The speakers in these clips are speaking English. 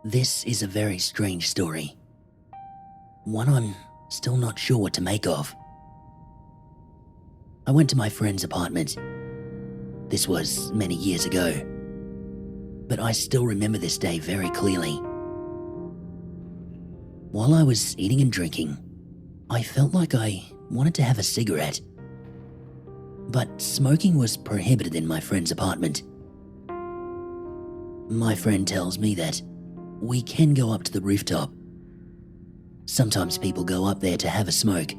This is a very strange story. One I'm still not sure what to make of. I went to my friend's apartment. This was many years ago, but I still remember this day very clearly. While I was eating and drinking, I felt like I wanted to have a cigarette, but smoking was prohibited in my friend's apartment. My friend tells me that we can go up to the rooftop. Sometimes people go up there to have a smoke.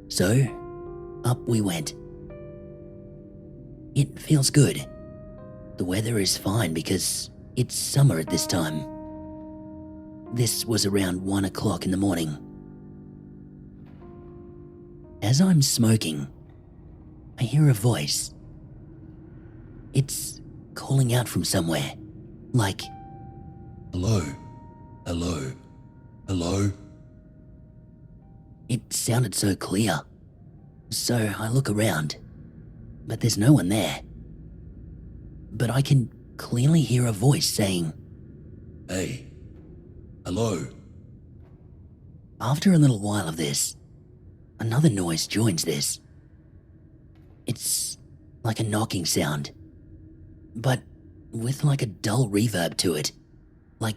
So, up we went. It feels good. The weather is fine because it's summer at this time. This was around 1 o'clock in the morning. As I'm smoking, I hear a voice. It's calling out from somewhere, like, Hello, hello, hello. It sounded so clear. So I look around, but there's no one there. But I can clearly hear a voice saying, Hey, hello. After a little while of this, another noise joins this. It's like a knocking sound, but with like a dull reverb to it, like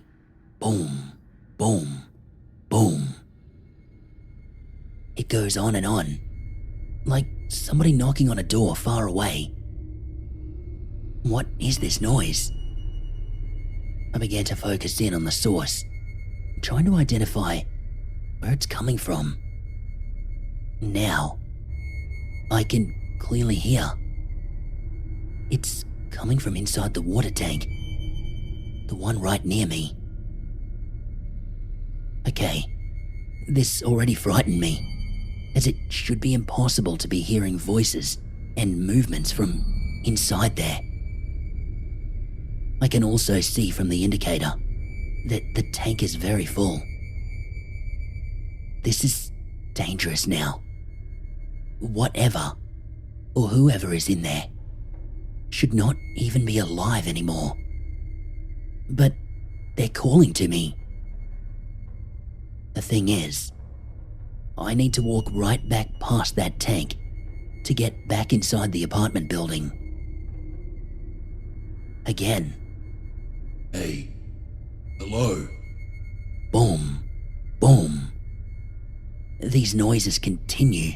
boom, boom, boom. It goes on and on, like somebody knocking on a door far away. What is this noise? I began to focus in on the source, trying to identify where it's coming from. Now, I can clearly hear. It's coming from inside the water tank, the one right near me. Okay, this already frightened me, as it should be impossible to be hearing voices and movements from inside there. I can also see from the indicator that the tank is very full. This is dangerous now. Whatever, or whoever is in there, should not even be alive anymore. But they're calling to me. The thing is, I need to walk right back past that tank to get back inside the apartment building. Again. Hey, hello. Boom, boom. These noises continue.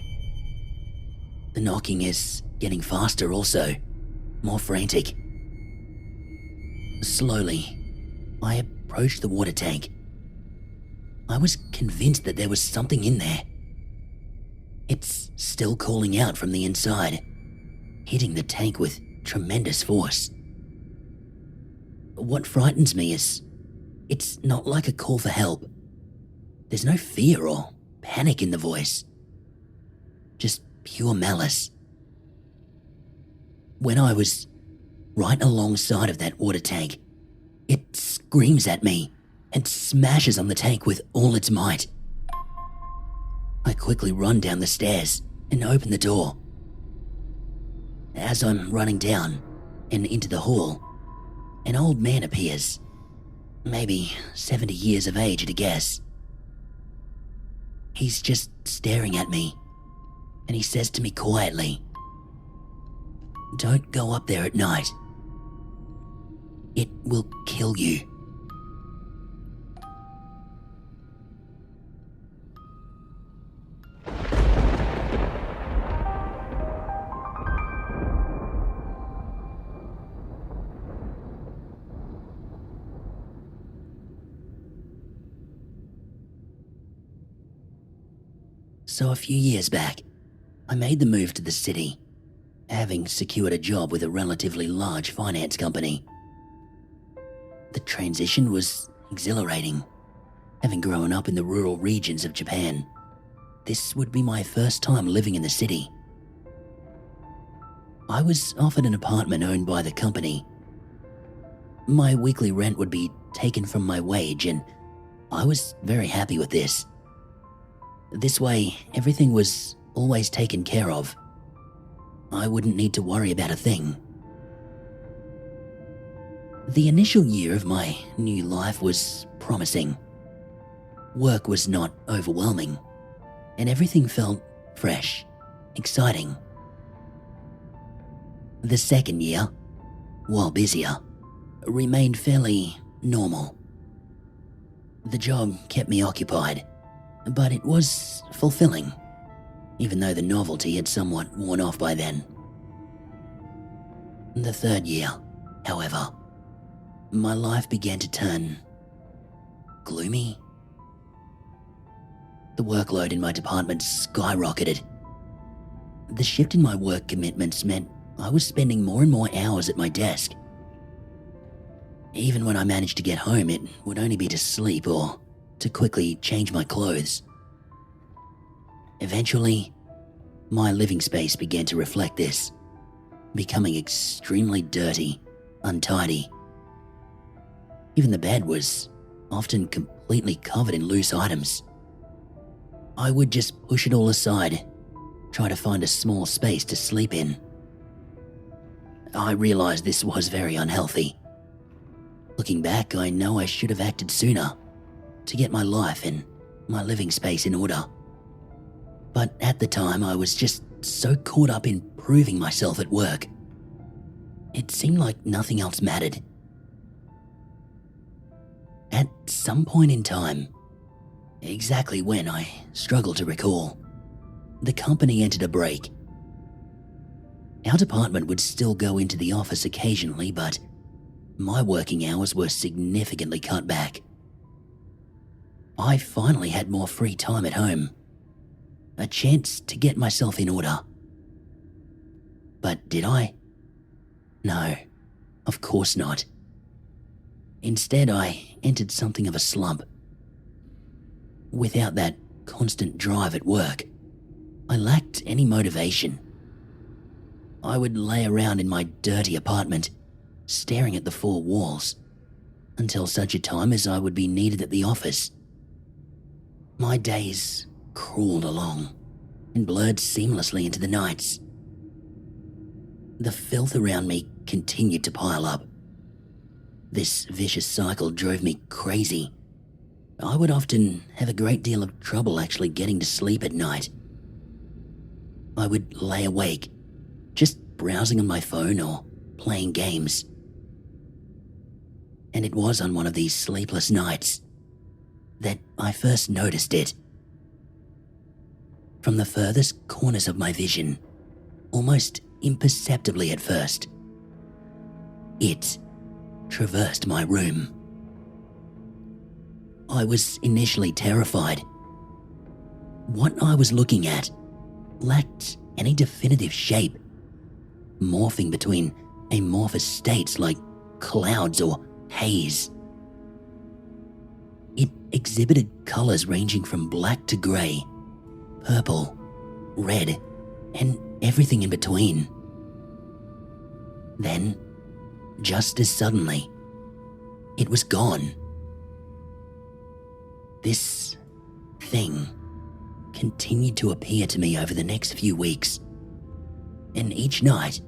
The knocking is getting faster also, more frantic. Slowly, I approached the water tank. I was convinced that there was something in there. It's still calling out from the inside, hitting the tank with tremendous force. What frightens me is, it's not like a call for help. There's no fear or panic in the voice. Just pure malice. When I was right alongside of that water tank, it screams at me and smashes on the tank with all its might. I quickly run down the stairs and open the door. As I'm running down and into the hall, an old man appears, maybe 70 years of age at a guess. He's just staring at me, and he says to me quietly, "Don't go up there at night. It will kill you." So a few years back, I made the move to the city, having secured a job with a relatively large finance company. The transition was exhilarating. Having grown up in the rural regions of Japan, this would be my first time living in the city. I was offered an apartment owned by the company. My weekly rent would be taken from my wage, and I was very happy with this. This way, everything was always taken care of. I wouldn't need to worry about a thing. The initial year of my new life was promising. Work was not overwhelming, and everything felt fresh, exciting. The second year, while busier, remained fairly normal. The job kept me occupied, but it was fulfilling, even though the novelty had somewhat worn off by then. The third year, however, my life began to turn gloomy. The workload in my department skyrocketed. The shift in my work commitments meant I was spending more and more hours at my desk. Even when I managed to get home, it would only be to sleep or to quickly change my clothes. Eventually, my living space began to reflect this, becoming extremely dirty, untidy. Even the bed was often completely covered in loose items. I would just push it all aside, try to find a small space to sleep in. I realized this was very unhealthy. Looking back, I know I should have acted sooner to get my life and my living space in order. But at the time, I was just so caught up in proving myself at work. It seemed like nothing else mattered. At some point in time, exactly when I struggle to recall, the company entered a break. Our department would still go into the office occasionally, but my working hours were significantly cut back. I finally had more free time at home, a chance to get myself in order. But did I? No, of course not. Instead, I entered something of a slump. Without that constant drive at work, I lacked any motivation. I would lay around in my dirty apartment, staring at the four walls, until such a time as I would be needed at the office. My days crawled along and blurred seamlessly into the nights. The filth around me continued to pile up. This vicious cycle drove me crazy. I would often have a great deal of trouble actually getting to sleep at night. I would lay awake, just browsing on my phone or playing games. And it was on one of these sleepless nights that I first noticed it. From the furthest corners of my vision, almost imperceptibly at first, it traversed my room. I was initially terrified. What I was looking at lacked any definitive shape, morphing between amorphous states like clouds or haze. It exhibited colors ranging from black to grey, purple, red, and everything in between. Then, just as suddenly, it was gone. This thing continued to appear to me over the next few weeks, and each night,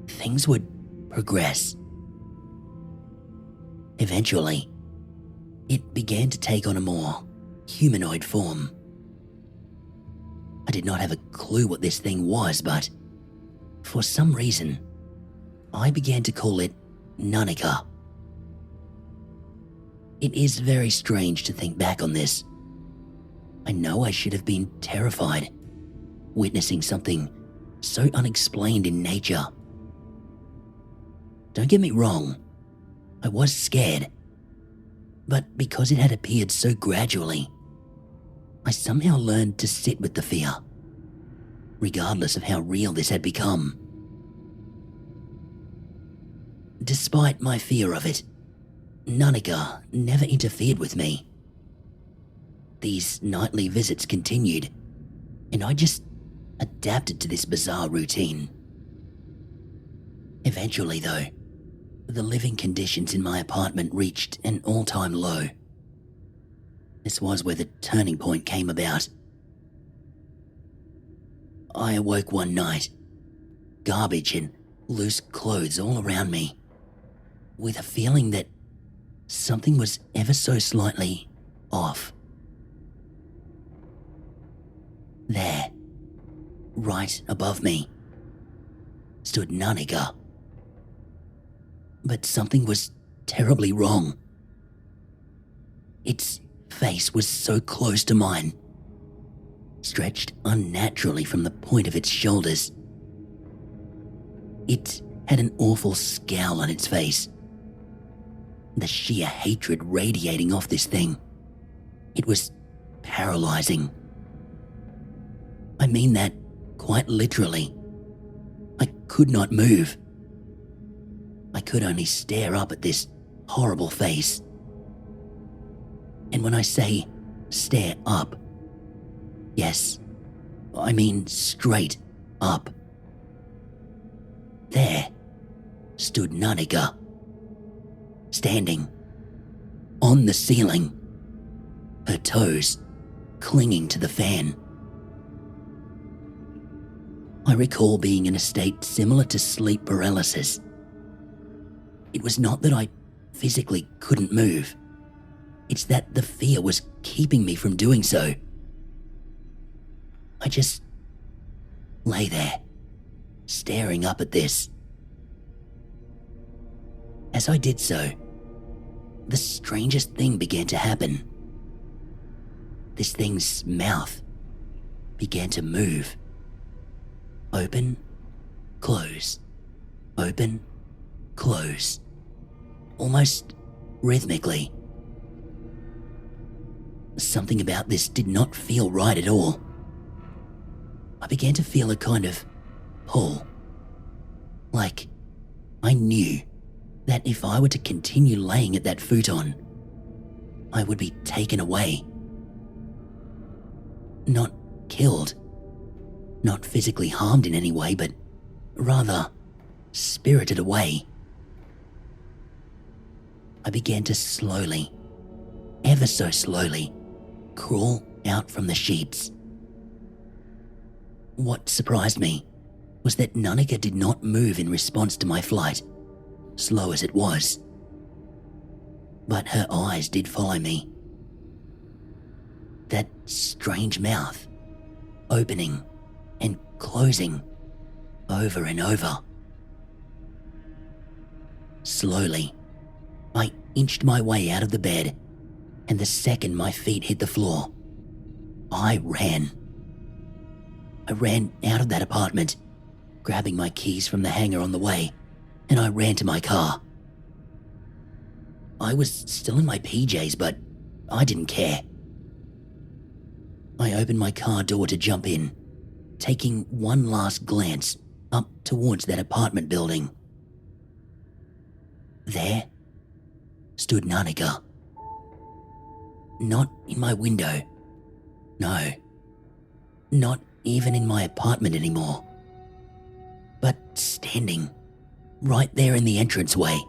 things would progress. Eventually, it began to take on a more humanoid form. I did not have a clue what this thing was, but for some reason, I began to call it Nanika. It is very strange to think back on this. I know I should have been terrified, witnessing something so unexplained in nature. Don't get me wrong, I was scared, but because it had appeared so gradually, I somehow learned to sit with the fear, regardless of how real this had become. Despite my fear of it, Nanika never interfered with me. These nightly visits continued, and I just adapted to this bizarre routine. Eventually, though, the living conditions in my apartment reached an all-time low. This was where the turning point came about. I awoke one night, garbage and loose clothes all around me. with a feeling that something was ever so slightly off. There, right above me, stood Naniga. But something was terribly wrong. Its face was so close to mine, stretched unnaturally from the point of its shoulders. It had an awful scowl on its face, the sheer hatred radiating off this thing. It was paralyzing. I mean that quite literally. I could not move. I could only stare up at this horrible face. And when I say stare up, yes, I mean straight up. There stood Naniga, standing on the ceiling, her toes clinging to the fan. I recall being in a state similar to sleep paralysis. It was not that I physically couldn't move. It's that the fear was keeping me from doing so. I just lay there, staring up at this. As I did so, the strangest thing began to happen. This thing's mouth began to move. Open, close, open, close, almost rhythmically. Something about this did not feel right at all. I began to feel a kind of pull. Like I knew that if I were to continue laying at that futon, I would be taken away. Not killed, not physically harmed in any way, but rather spirited away. I began to slowly, ever so slowly, crawl out from the sheets. What surprised me was that Naniga did not move in response to my flight, slow as it was. But her eyes did follow me. That strange mouth, opening and closing over and over. Slowly, I inched my way out of the bed, and the second my feet hit the floor, I ran. I ran out of that apartment, grabbing my keys from the hanger on the way, and I ran to my car. I was still in my PJs, but I didn't care. I opened my car door to jump in, taking one last glance up towards that apartment building. There stood Naniga. Not in my window. No. Not even in my apartment anymore. But standing right there in the entranceway,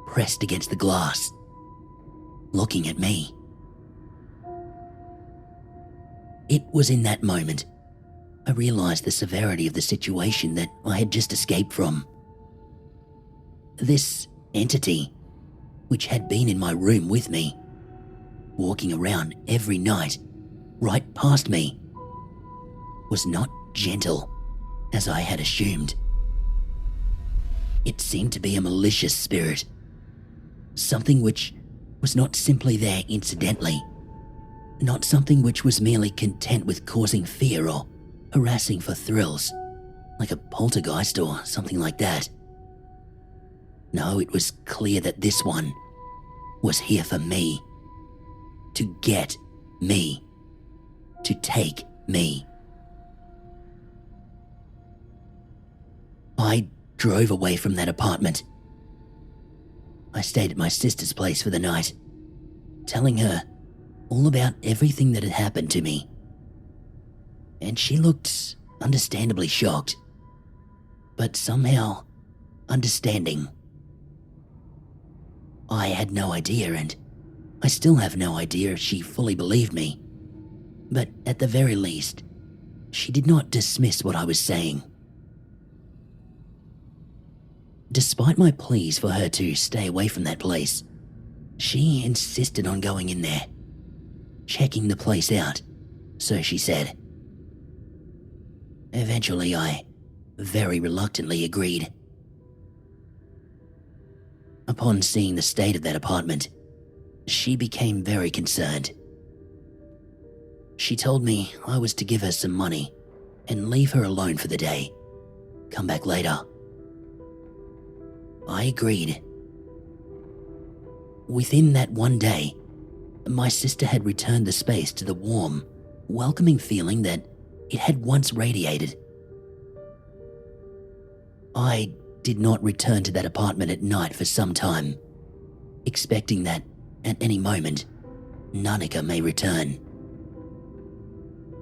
pressed against the glass, looking at me. It was in that moment I realized the severity of the situation that I had just escaped from. This entity, which had been in my room with me, walking around every night, right past me, was not gentle as I had assumed. It seemed to be a malicious spirit, something which was not simply there incidentally, not something which was merely content with causing fear or harassing for thrills, like a poltergeist or something like that. No, it was clear that this one was here for me, to get me, to take me. I drove away from that apartment. I stayed at my sister's place for the night, telling her all about everything that had happened to me. And she looked understandably shocked, but somehow understanding. I had no idea, and I still have no idea if she fully believed me, but at the very least, she did not dismiss what I was saying. despite my pleas for her to stay away from that place, she insisted on going in there, checking the place out, so she said. Eventually, I very reluctantly agreed. Upon seeing the state of that apartment, she became very concerned. She told me I was to give her some money and leave her alone for the day. Come back later. I agreed. Within that one day, my sister had returned the space to the warm, welcoming feeling that it had once radiated. I did not return to that apartment at night for some time, expecting that at any moment, Nanika may return.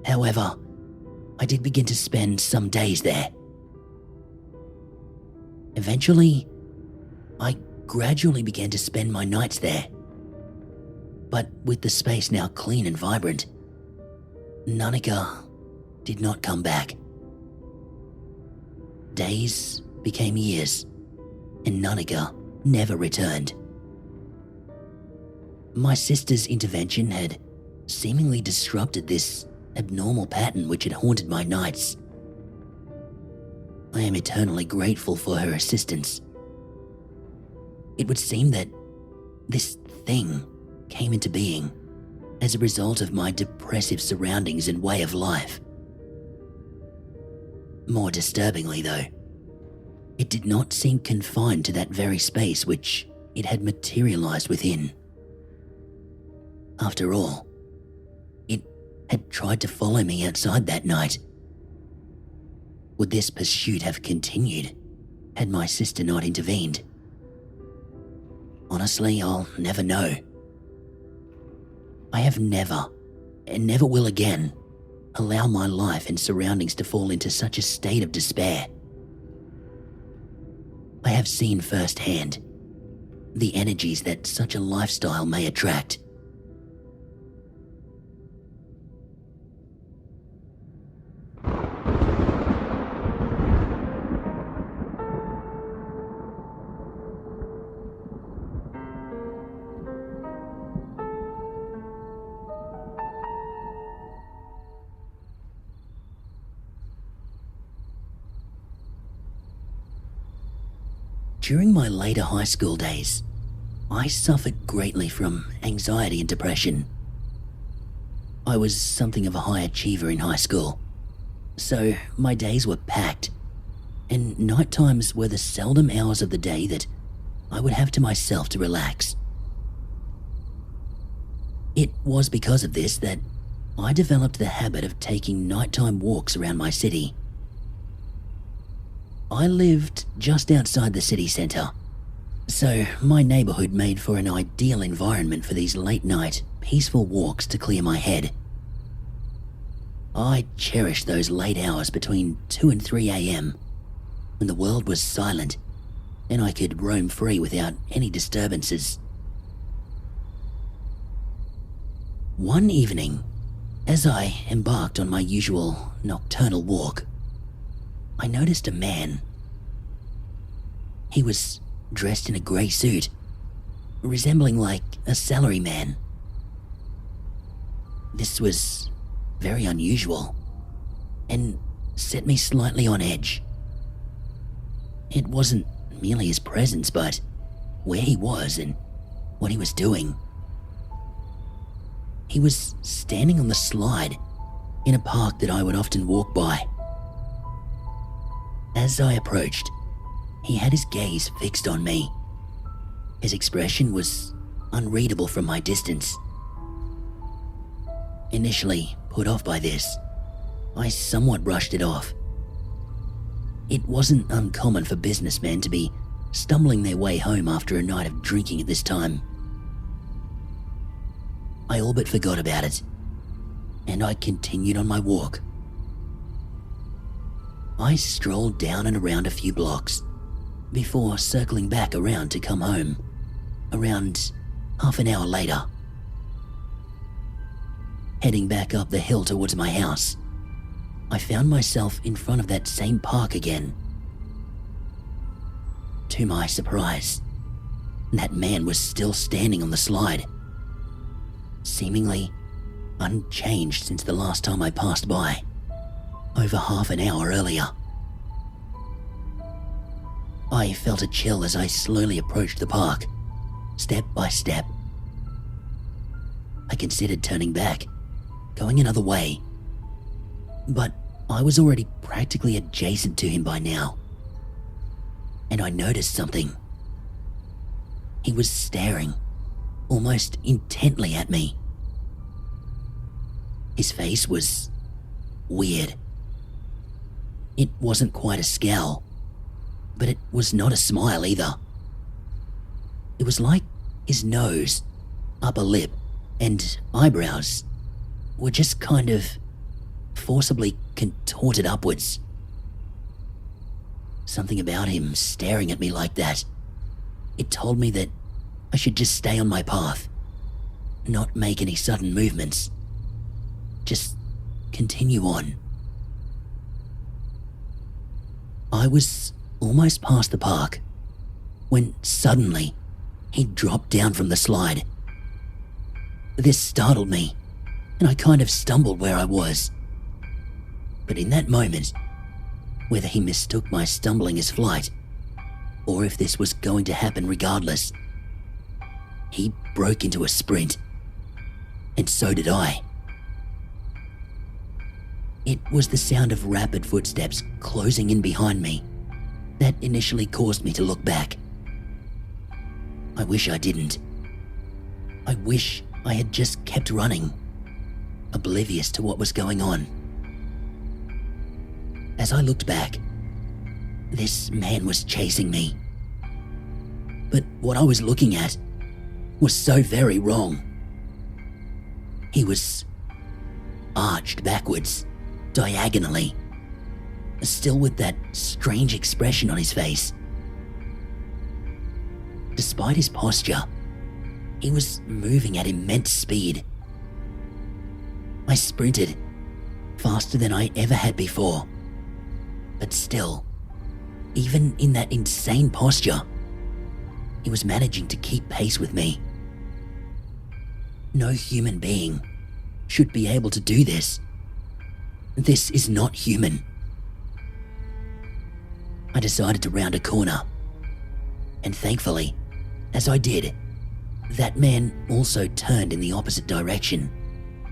However, I did begin to spend some days there. Eventually, I gradually began to spend my nights there. But with the space now clean and vibrant, Nanika did not come back. Days became years, and Nanika never returned. My sister's intervention had seemingly disrupted this abnormal pattern which had haunted my nights. I am eternally grateful for her assistance. It would seem that this thing came into being as a result of my depressive surroundings and way of life. More disturbingly, though, it did not seem confined to that very space which it had materialized within. After all, it had tried to follow me outside that night. Would this pursuit have continued had my sister not intervened? Honestly, I'll never know. I have never, and never will again, allow my life and surroundings to fall into such a state of despair. I have seen firsthand the energies that such a lifestyle may attract. During my later high school days, I suffered greatly from anxiety and depression. I was something of a high achiever in high school, so my days were packed, and night times were the seldom hours of the day that I would have to myself to relax. It was because of this that I developed the habit of taking nighttime walks around my city. I lived just outside the city centre, so my neighbourhood made for an ideal environment for these late-night, peaceful walks to clear my head. I cherished those late hours between 2 and 3 a.m, when the world was silent and I could roam free without any disturbances. One evening, as I embarked on my usual nocturnal walk, I noticed a man. He was dressed in a grey suit, resembling like a salaryman. This was very unusual and set me slightly on edge. It wasn't merely his presence, but where he was and what he was doing. He was standing on the slide in a park that I would often walk by. As I approached, he had his gaze fixed on me. His expression was unreadable from my distance. Initially put off by this, I somewhat brushed it off. It wasn't uncommon for businessmen to be stumbling their way home after a night of drinking at this time. I all but forgot about it, and I continued on my walk. I strolled down and around a few blocks before circling back around to come home, around half an hour later. Heading back up the hill towards my house, I found myself in front of that same park again. To my surprise, that man was still standing on the slide, seemingly unchanged since the last time I passed by, over half an hour earlier. I felt a chill as I slowly approached the park, step by step. I considered turning back, going another way, but I was already practically adjacent to him by now. And I noticed something. He was staring, almost intently at me. His face was weird. It wasn't quite a scowl, but it was not a smile either. It was like his nose, upper lip, and eyebrows were just kind of forcibly contorted upwards. Something about him staring at me like that, it told me that I should just stay on my path, not make any sudden movements, just continue on. I was almost past the park when suddenly he dropped down from the slide. This startled me, and I kind of stumbled where I was. But in that moment, whether he mistook my stumbling as flight, or if this was going to happen regardless, he broke into a sprint, and so did I. It was the sound of rapid footsteps closing in behind me that initially caused me to look back. I wish I didn't. I wish I had just kept running, oblivious to what was going on. As I looked back, this man was chasing me. But what I was looking at was so very wrong. He was arched backwards, diagonally, still with that strange expression on his face. Despite his posture, he was moving at immense speed. I sprinted, faster than I ever had before. But still, even in that insane posture, he was managing to keep pace with me. No human being should be able to do this. This is not human. I decided to round a corner, and thankfully, as I did, that man also turned in the opposite direction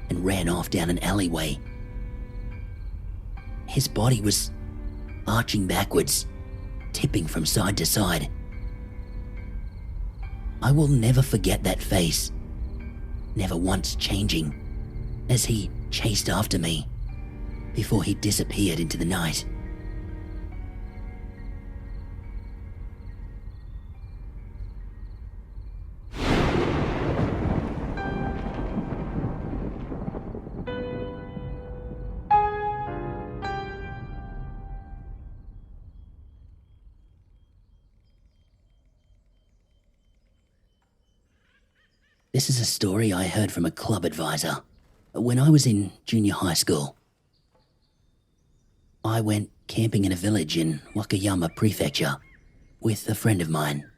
and ran off down an alleyway. His body was arching backwards, tipping from side to side. I will never forget that face, never once changing, as he chased after me before he disappeared into the night. This is a story I heard from a club advisor when I was in junior high school. I went camping in a village in Wakayama Prefecture with a friend of mine.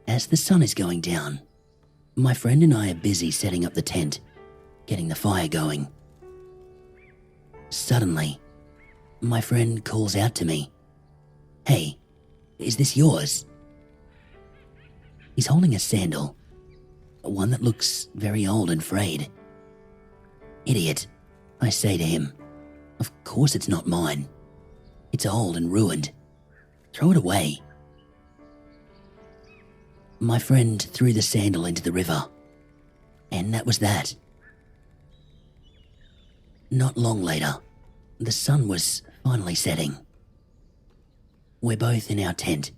As the sun is going down, my friend and I are busy setting up the tent, getting the fire going. Suddenly, my friend calls out to me, "Hey, is this yours?" He's holding a sandal, one that looks very old and frayed. "Idiot," I say to him. "Of course it's not mine. It's old and ruined. Throw it away." My friend threw the sandal into the river, and that was that. Not long later, the sun was finally setting. We're both in our tent,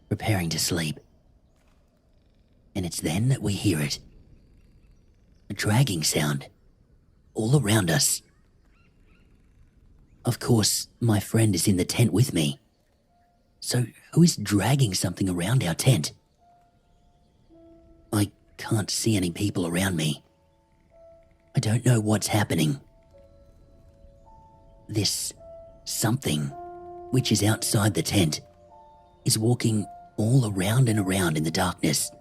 preparing to sleep. And it's then that we hear it. A dragging sound, all around us. Of course, my friend is in the tent with me. So who is dragging something around our tent? I can't see any people around me. I don't know what's happening. This something, which is outside the tent, is walking all around and around in the darkness.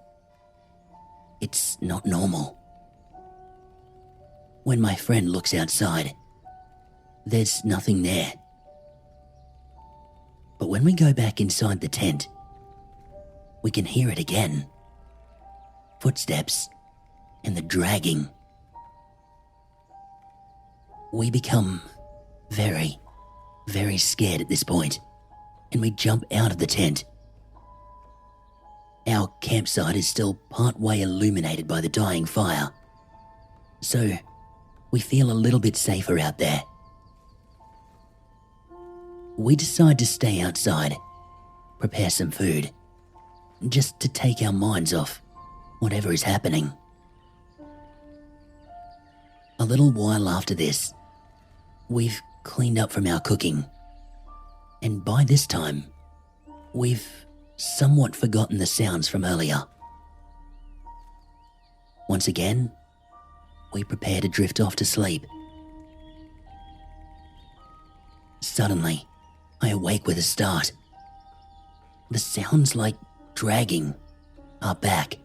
It's not normal. When my friend looks outside, there's nothing there. But when we go back inside the tent, we can hear it again. Footsteps and the dragging. We become very, very scared at this point, and we jump out of the tent. Our campsite is still partway illuminated by the dying fire, so we feel a little bit safer out there. We decide to stay outside, prepare some food, just to take our minds off whatever is happening. A little while after this, we've cleaned up from our cooking, and by this time, we've somewhat forgotten the sounds from earlier. Once again, we prepare to drift off to sleep. Suddenly, I awake with a start. The sounds like dragging are back.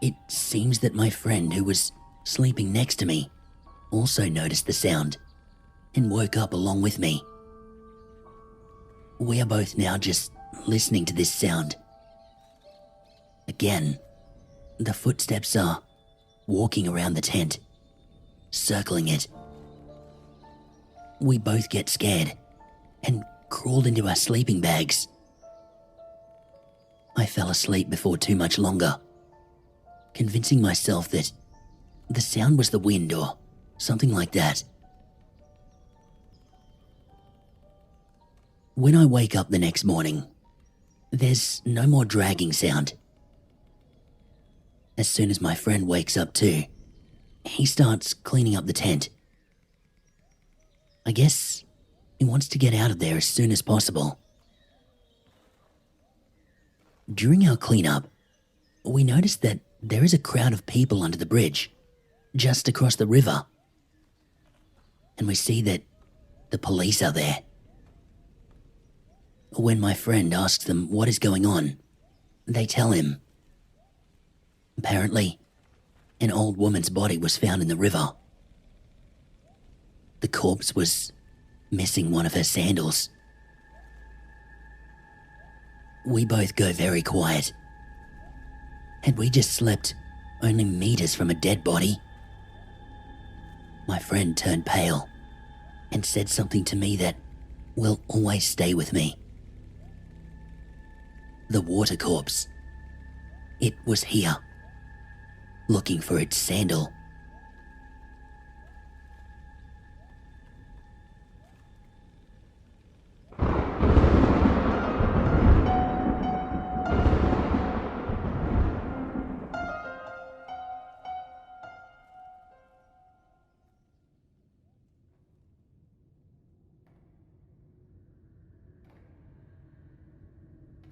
It seems that my friend who was sleeping next to me also noticed the sound and woke up along with me. We are both now just listening to this sound. Again, the footsteps are walking around the tent, circling it. We both get scared and crawled into our sleeping bags. I fell asleep before too much longer, convincing myself that the sound was the wind or something like that. When I wake up the next morning, there's no more dragging sound. As soon as my friend wakes up too, he starts cleaning up the tent. I guess he wants to get out of there as soon as possible. During our cleanup, we noticed that there is a crowd of people under the bridge, just across the river. And we see that the police are there. When my friend asks them what is going on, they tell him. Apparently, an old woman's body was found in the river. The corpse was missing one of her sandals. We both go very quiet. Had we just slept only meters from a dead body? My friend turned pale and said something to me that will always stay with me. The water corpse. It was here, looking for its sandal.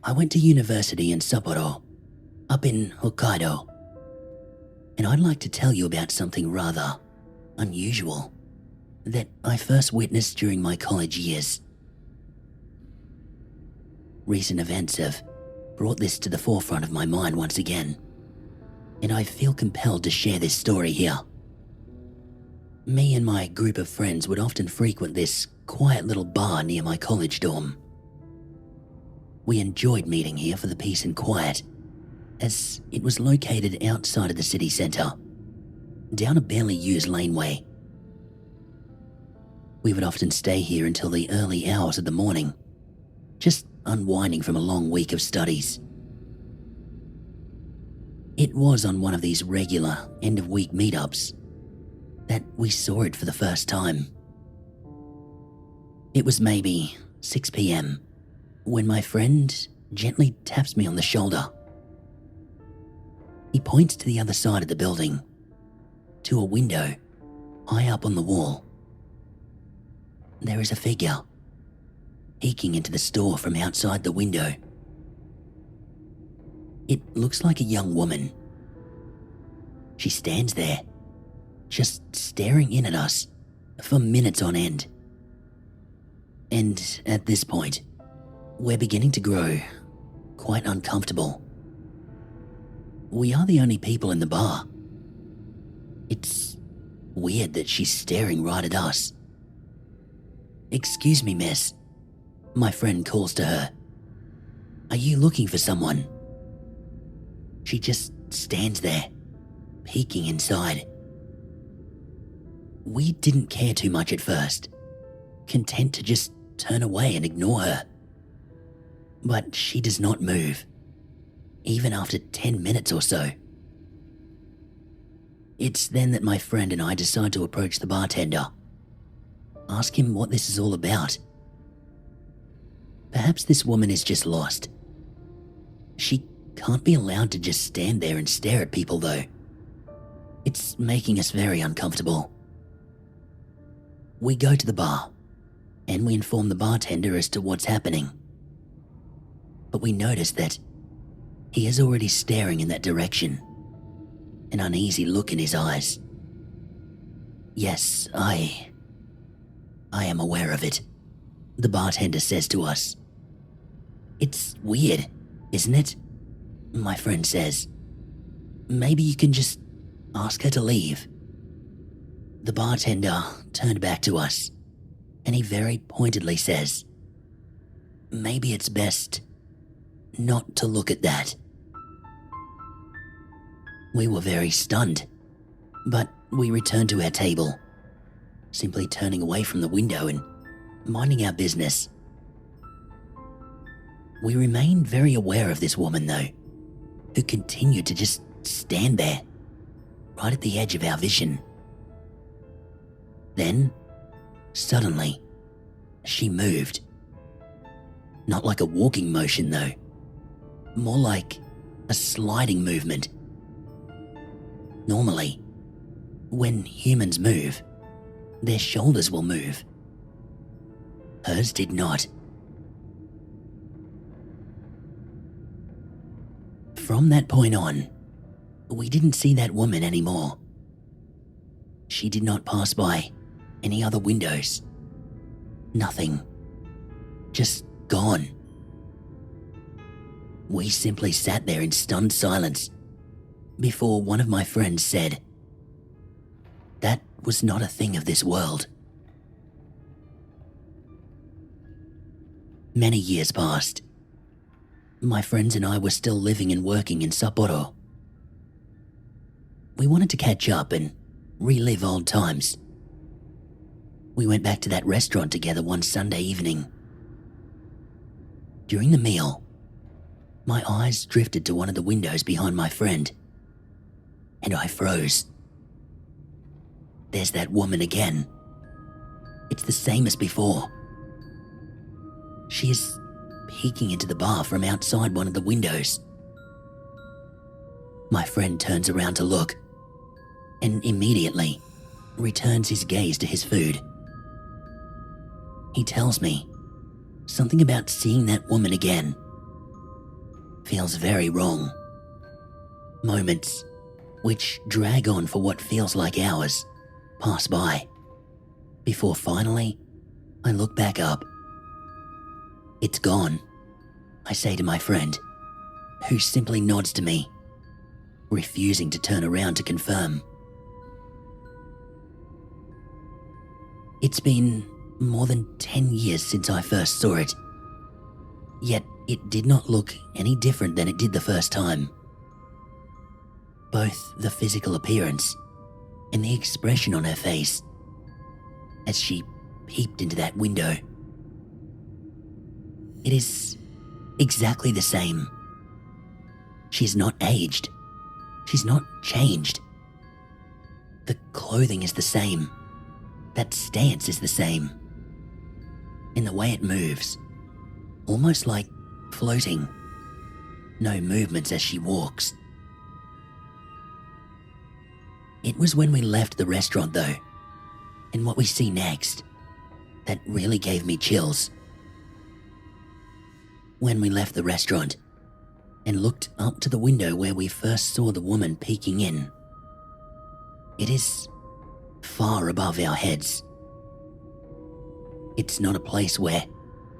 I went to university in Sapporo, up in Hokkaido, and I'd like to tell you about something rather unusual that I first witnessed during my college years. Recent events have brought this to the forefront of my mind once again, and I feel compelled to share this story here. Me and my group of friends would often frequent this quiet little bar near my college dorm. We enjoyed meeting here for the peace and quiet, as it was located outside of the city centre, down a barely used laneway. We would often stay here until the early hours of the morning, just unwinding from a long week of studies. It was on one of these regular end-of-week meetups that we saw it for the first time. It was maybe 6 p.m. when my friend gently taps me on the shoulder. He points to the other side of the building, to a window high up on the wall. There is a figure peeking into the store from outside the window. It looks like a young woman. She stands there, just staring in at us for minutes on end. And at this point, We're beginning to grow quite uncomfortable. We are the only people in the bar. It's weird that she's staring right at us. "Excuse me, miss," my friend calls to her. "Are you looking for someone?" She just stands there, peeking inside. We didn't care too much at first, content to just turn away and ignore her. But she does not move, even after 10 minutes or so. It's then that my friend and I decide to approach the bartender, ask him what this is all about. Perhaps this woman is just lost. She can't be allowed to just stand there and stare at people though. It's making us very uncomfortable. We go to the bar, and we inform the bartender as to what's happening. But we notice that he is already staring in that direction, an uneasy look in his eyes. "Yes, I am aware of it," the bartender says to us. "It's weird, isn't it?" my friend says. "Maybe you can just ask her to leave." The bartender turned back to us, and he very pointedly says, "Maybe it's best not to look at that." We were very stunned, but we returned to our table, simply turning away from the window and minding our business. We remained very aware of this woman though, who continued to just stand there, right at the edge of our vision. Then, suddenly, she moved. Not like a walking motion though, more like a sliding movement. Normally, when humans move, their shoulders will move. Hers did not. From that point on, we didn't see that woman anymore. She did not pass by any other windows. Nothing. Just gone. We simply sat there in stunned silence before one of my friends said, "That was not a thing of this world." Many years passed. My friends and I were still living and working in Sapporo. We wanted to catch up and relive old times. We went back to that restaurant together one Sunday evening. During the meal, my eyes drifted to one of the windows behind my friend, and I froze. There's that woman again. It's the same as before. She is peeking into the bar from outside one of the windows. My friend turns around to look, and immediately returns his gaze to his food. He tells me something about seeing that woman again feels very wrong. Moments, which drag on for what feels like hours, pass by, before finally I look back up. "It's gone," I say to my friend, who simply nods to me, refusing to turn around to confirm. It's been more than 10 years since I first saw it, yet it did not look any different than it did the first time. Both the physical appearance and the expression on her face as she peeped into that window. It is exactly the same. She's not aged. She's not changed. The clothing is the same. That stance is the same. And the way it moves, almost like floating. No movements as she walks. It was when we left the restaurant though, and what we see next, that really gave me chills. When we left the restaurant and looked up to the window where we first saw the woman peeking in, it is far above our heads. It's not a place where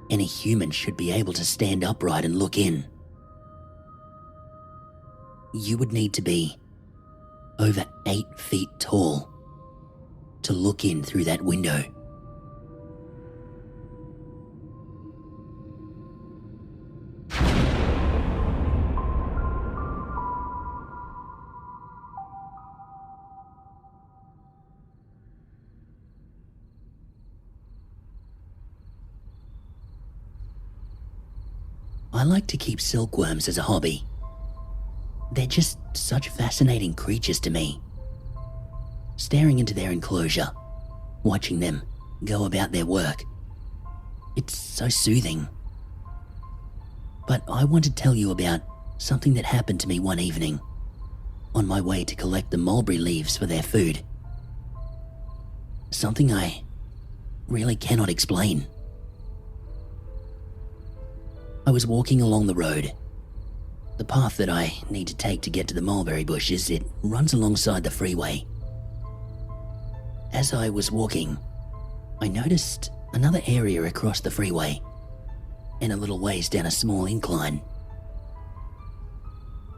any human should be able to stand upright and look in. You would need to be over 8 feet tall to look in through that window. I like to keep silkworms as a hobby. They're just such fascinating creatures to me. Staring into their enclosure, watching them go about their work, it's so soothing. But I want to tell you about something that happened to me one evening on my way to collect the mulberry leaves for their food. Something I really cannot explain. I was walking along the road. The path that I need to take to get to the mulberry bushes, it runs alongside the freeway. As I was walking, I noticed another area across the freeway and a little ways down a small incline.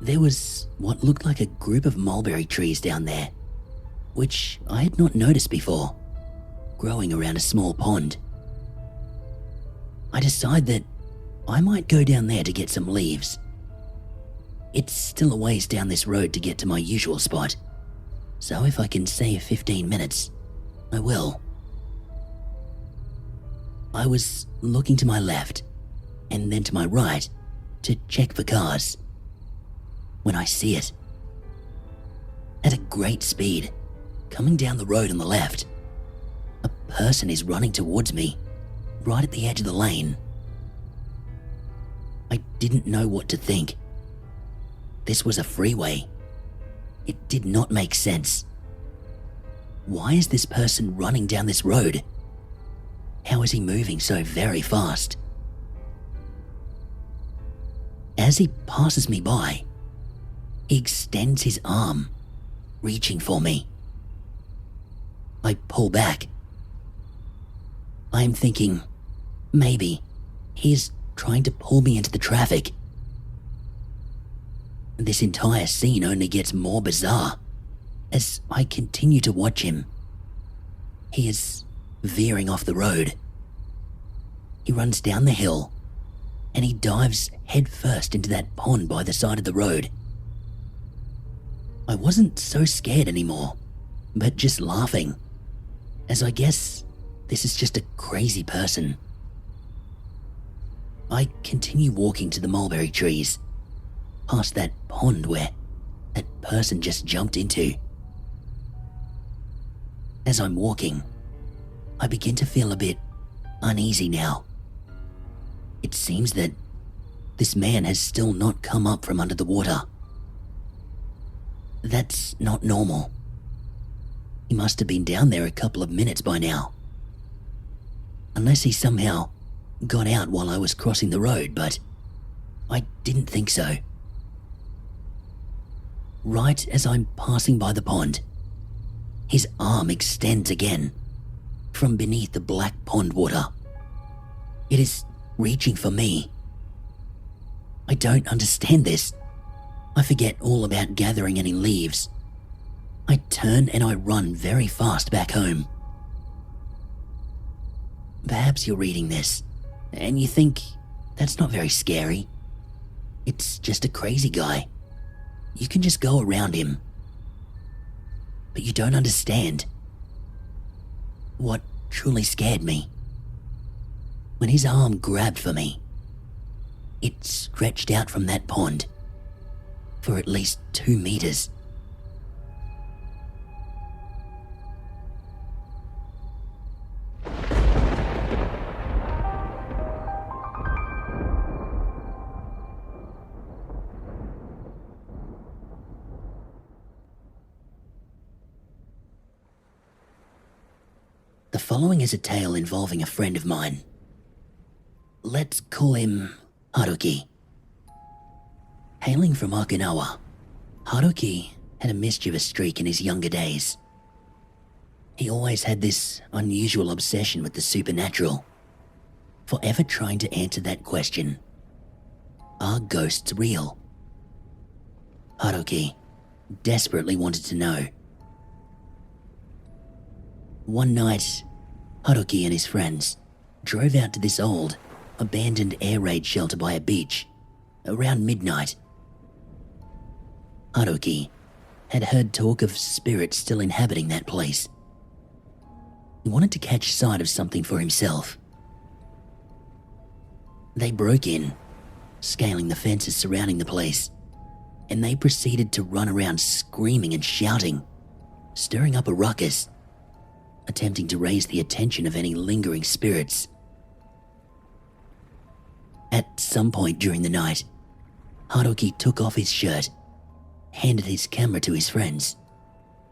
There was what looked like a group of mulberry trees down there, which I had not noticed before, growing around a small pond. I decided that I might go down there to get some leaves. It's still a ways down this road to get to my usual spot, so if I can save 15 minutes, I will. I was looking to my left and then to my right to check for cars when I see it. At a great speed, coming down the road on the left, a person is running towards me, right at the edge of the lane. I didn't know what to think. This was a freeway. It did not make sense. Why is this person running down this road? How is he moving so very fast? As he passes me by, he extends his arm, reaching for me. I pull back. I'm thinking, maybe he's trying to pull me into the traffic. This entire scene only gets more bizarre as I continue to watch him. He is veering off the road. He runs down the hill and he dives headfirst into that pond by the side of the road. I wasn't so scared anymore, but just laughing, as I guess this is just a crazy person. I continue walking to the mulberry trees, past that pond where that person just jumped into. As I'm walking, I begin to feel a bit uneasy now. It seems that this man has still not come up from under the water. That's not normal. He must have been down there a couple of minutes by now. Unless he somehow got out while I was crossing the road, but I didn't think so. Right as I'm passing by the pond, his arm extends again from beneath the black pond water. It is reaching for me. I don't understand this. I forget all about gathering any leaves. I turn and I run very fast back home. Perhaps you're reading this and you think that's not very scary. It's just a crazy guy. You can just go around him. But you don't understand. What truly scared me, when his arm grabbed for me, it stretched out from that pond for at least 2 meters. The following is a tale involving a friend of mine. Let's call him Haruki. Hailing from Okinawa, Haruki had a mischievous streak in his younger days. He always had this unusual obsession with the supernatural. for ever trying to answer that question. Are ghosts real? Haruki desperately wanted to know. One night, Haruki and his friends drove out to this old, abandoned air raid shelter by a beach around midnight. Haruki had heard talk of spirits still inhabiting that place. He wanted to catch sight of something for himself. They broke in, scaling the fences surrounding the place, and they proceeded to run around screaming and shouting, stirring up a ruckus, attempting to raise the attention of any lingering spirits. At some point during the night, Haruki took off his shirt, handed his camera to his friends,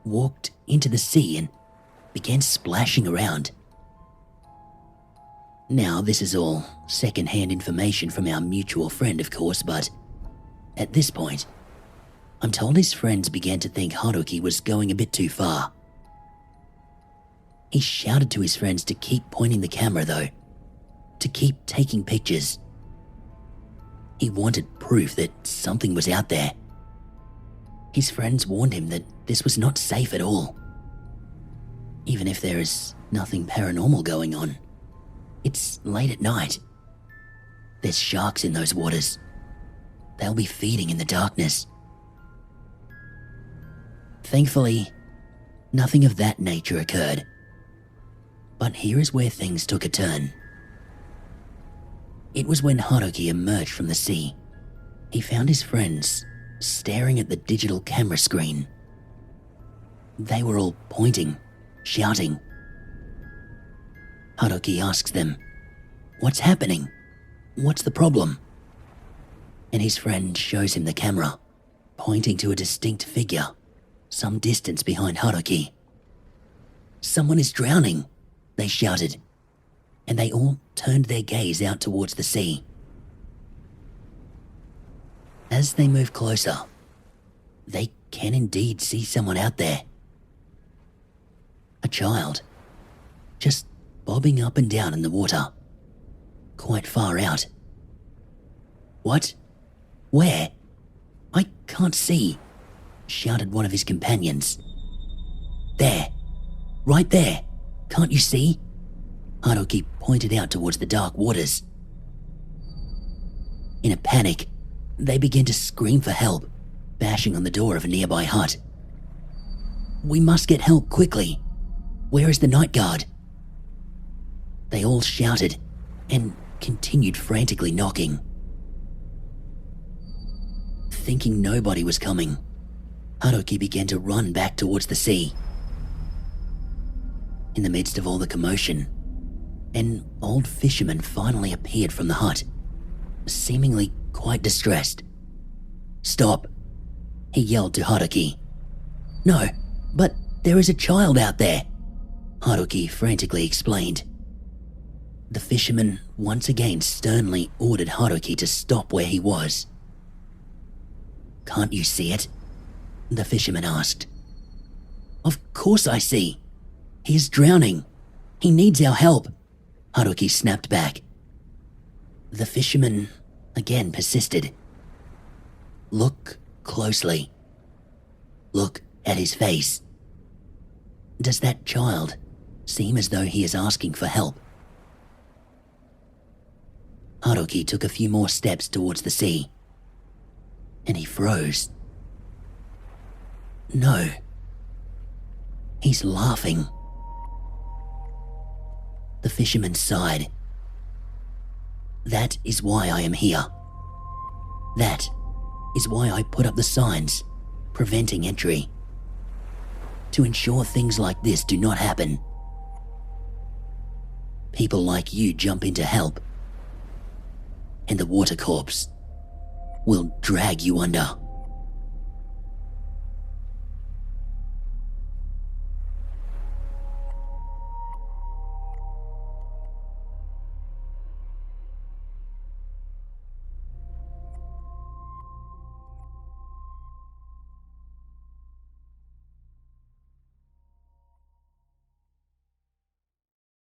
walked into the sea and began splashing around. Now, this is all second-hand information from our mutual friend, of course, but at this point, I'm told his friends began to think Haruki was going a bit too far. He shouted to his friends to keep pointing the camera, though, to keep taking pictures. He wanted proof that something was out there. His friends warned him that this was not safe at all. Even if there is nothing paranormal going on, it's late at night. There's sharks in those waters. They'll be feeding in the darkness. Thankfully, nothing of that nature occurred. But here is where things took a turn. It was when Haruki emerged from the sea. He found his friends staring at the digital camera screen. They were all pointing, shouting. Haruki asks them, "What's happening? What's the problem?" And his friend shows him the camera, pointing to a distinct figure some distance behind Haruki. "Someone is drowning," they shouted, and they all turned their gaze out towards the sea. As they move closer, they can indeed see someone out there. A child, just bobbing up and down in the water, quite far out. "What? Where? I can't see," shouted one of his companions. "There, right there, can't you see?" Haruki pointed out towards the dark waters. In a panic, they begin to scream for help, bashing on the door of a nearby hut. "We must get help quickly. Where is the night guard?" They all shouted and continued frantically knocking. Thinking nobody was coming, Haruki began to run back towards the sea. In the midst of all the commotion, an old fisherman finally appeared from the hut, seemingly quite distressed. "Stop," he yelled to Haruki. "No, but there is a child out there," Haruki frantically explained. The fisherman once again sternly ordered Haruki to stop where he was. "Can't you see it?" the fisherman asked. "Of course I see. He is drowning. He needs our help," Haruki snapped back. The fisherman again persisted. "Look closely. Look at his face. Does that child seem as though he is asking for help?" Haruki took a few more steps towards the sea, and he froze. No. He's laughing. The fisherman sighed. "That is why I am here. That is why I put up the signs preventing entry. To ensure things like this do not happen. People like you jump in to help, and the water corpse will drag you under."